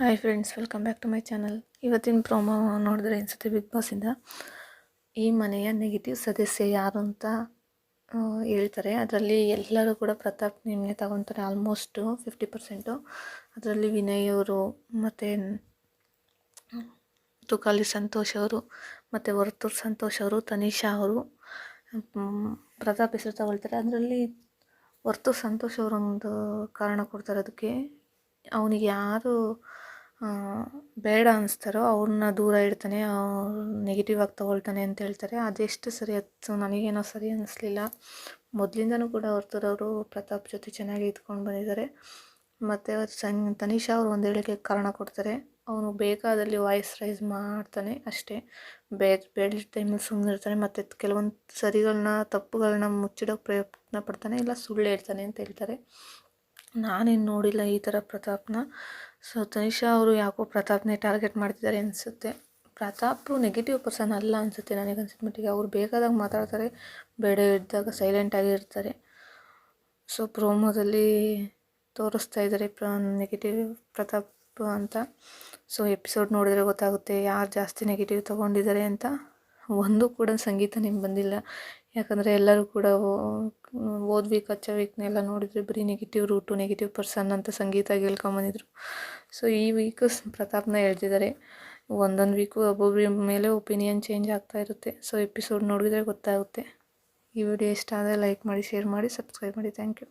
Hi friends, welcome back to my channel. ಇವತ್ತಿನ promo ನೋಡಿದ್ರೆ ಅನಿಸುತ್ತೆ ಬಿಗ್ ಬಾಸಿಂದ ಈ ಮನೆಯ ನೆಗೆಟಿವ್ ಸದಸ್ಯ ಯಾರು ಅಂತ ಹೇಳ್ತಾರೆ. ಅದರಲ್ಲಿ ಎಲ್ಲರೂ ಕೂಡ ಪ್ರತಾಪ್ ನೇಮ್ನೆ ತಗೊತಾರೆ, ಆಲ್ಮೋಸ್ಟ್ 50%. ಅದರಲ್ಲಿ ವಿನಯ್ ಅವರು ಮತ್ತು ತುಕಾಲಿ ಸಂತೋಷ್ ಅವರು ಮತ್ತು ವರ್ತೂರ್ ಸಂತೋಷ್ ಅವರು, ತನಿಷಾ ಅವರು ಪ್ರತಾಪ್ ಹೆಸರು ತಗೊಳ್ತಾರೆ. ಅದರಲ್ಲಿ ವರ್ತೂರ್ ಸಂತೋಷ್ ಅವರೊಂದು ಕಾರಣ ಕೊಡ್ತಾರೆ. ಅದಕ್ಕೆ ಅವನಿಗೆ ಯಾರು ಬೇಡ ಅನಿಸ್ತಾರೋ ಅವ್ರನ್ನ ದೂರ ಇಡ್ತಾನೆ, ನೆಗೆಟಿವ್ ಆಗಿ ತೊಗೊಳ್ತಾನೆ ಅಂತ ಹೇಳ್ತಾರೆ. ಅದೆಷ್ಟು ಸರಿ ಅದು ನನಗೇನೋ ಸರಿ ಅನ್ನಿಸ್ಲಿಲ್ಲ. ಮೊದಲಿಂದನೂ ಕೂಡ ವರ್ತೂರವರು ಪ್ರತಾಪ್ ಜೊತೆ ಚೆನ್ನಾಗಿ ಇದ್ಕೊಂಡು ಬಂದಿದ್ದಾರೆ. ಮತ್ತು ತನಿಷಾ ಅವರು ಒಂದು ಹೇಳಿಕೆ ಕಾರಣ ಕೊಡ್ತಾರೆ. ಅವನು ಬೇಕಾದಲ್ಲಿ ವಾಯ್ಸ್ ರೈಸ್ ಮಾಡ್ತಾನೆ ಅಷ್ಟೇ, ಬೇಡ ಟೈಮಲ್ಲಿ ಸುಮ್ಮನಿರ್ತಾನೆ, ಮತ್ತು ಕೆಲವೊಂದು ತಪ್ಪುಗಳನ್ನ ಮುಚ್ಚಿಡೋಕ್ಕೆ ಪ್ರಯತ್ನ ಪಡ್ತಾನೆ, ಇಲ್ಲ ಸುಳ್ಳು ಹೇಳ್ತಾನೆ ಅಂತ ಹೇಳ್ತಾರೆ. ನಾನೇನು ನೋಡಿಲ್ಲ ಈ ಥರ ಪ್ರತಾಪ್ನ. ಸೊ ತನಿಷಾ ಅವರು ಯಾಕೋ ಪ್ರತಾಪ್ನೇ ಟಾರ್ಗೆಟ್ ಮಾಡ್ತಿದ್ದಾರೆ ಅನಿಸುತ್ತೆ. ಪ್ರತಾಪ್ ನೆಗೆಟಿವ್ ಪರ್ಸನ್ ಅಲ್ಲ ಅನಿಸುತ್ತೆ ನನಗೆ ಅನ್ಸಿದ ಮಟ್ಟಿಗೆ. ಅವ್ರು ಬೇಕಾದಾಗ ಮಾತಾಡ್ತಾರೆ, ಬೇಡ ಇದ್ದಾಗ ಸೈಲೆಂಟಾಗಿ ಇರ್ತಾರೆ. ಸೊ ಪ್ರೋಮೋದಲ್ಲಿ ತೋರಿಸ್ತಾ ಇದ್ದಾರೆ ನೆಗೆಟಿವ್ ಪ್ರತಾಪ್ ಅಂತ. ಸೊ ಎಪಿಸೋಡ್ ನೋಡಿದ್ರೆ ಗೊತ್ತಾಗುತ್ತೆ ಯಾರು ಜಾಸ್ತಿ ನೆಗೆಟಿವ್ ತೊಗೊಂಡಿದ್ದಾರೆ ಅಂತ. ಒಂದು ಕೂಡ ಸಂಗೀತ ನಿಮ್ಗೆ ಬಂದಿಲ್ಲ, ಯಾಕಂದರೆ ಎಲ್ಲರೂ ಕೂಡ ಹೋದ ವೀಕ್ ಹಚ್ಚ ವೀಕ್ನೆಲ್ಲ ನೋಡಿದರೆ ಬರೀ ನೆಗೆಟಿವ್ ರೂಟು, ನೆಗೆಟಿವ್ ಪರ್ಸನ್ ಅಂತ ಸಂಗೀತ ಗೆಲ್ಕೊಂಬಂದಿದ್ರು. ಸೊ ಈ ವೀಕು ಪ್ರತಾಪ್ನ ಹೇಳ್ತಿದ್ದಾರೆ. ಒಂದೊಂದು ವೀಕು ಒಬ್ಬೊಬ್ಬರ ಮೇಲೆ ಒಪಿನಿಯನ್ ಚೇಂಜ್ ಆಗ್ತಾ ಇರುತ್ತೆ. ಸೊ ಎಪಿಸೋಡ್ ನೋಡಿದರೆ ಗೊತ್ತಾಗುತ್ತೆ. ಈ ವಿಡಿಯೋ ಇಷ್ಟ ಆದರೆ ಲೈಕ್ ಮಾಡಿ, ಶೇರ್ ಮಾಡಿ, ಸಬ್ಸ್ಕ್ರೈಬ್ ಮಾಡಿ. Thank you.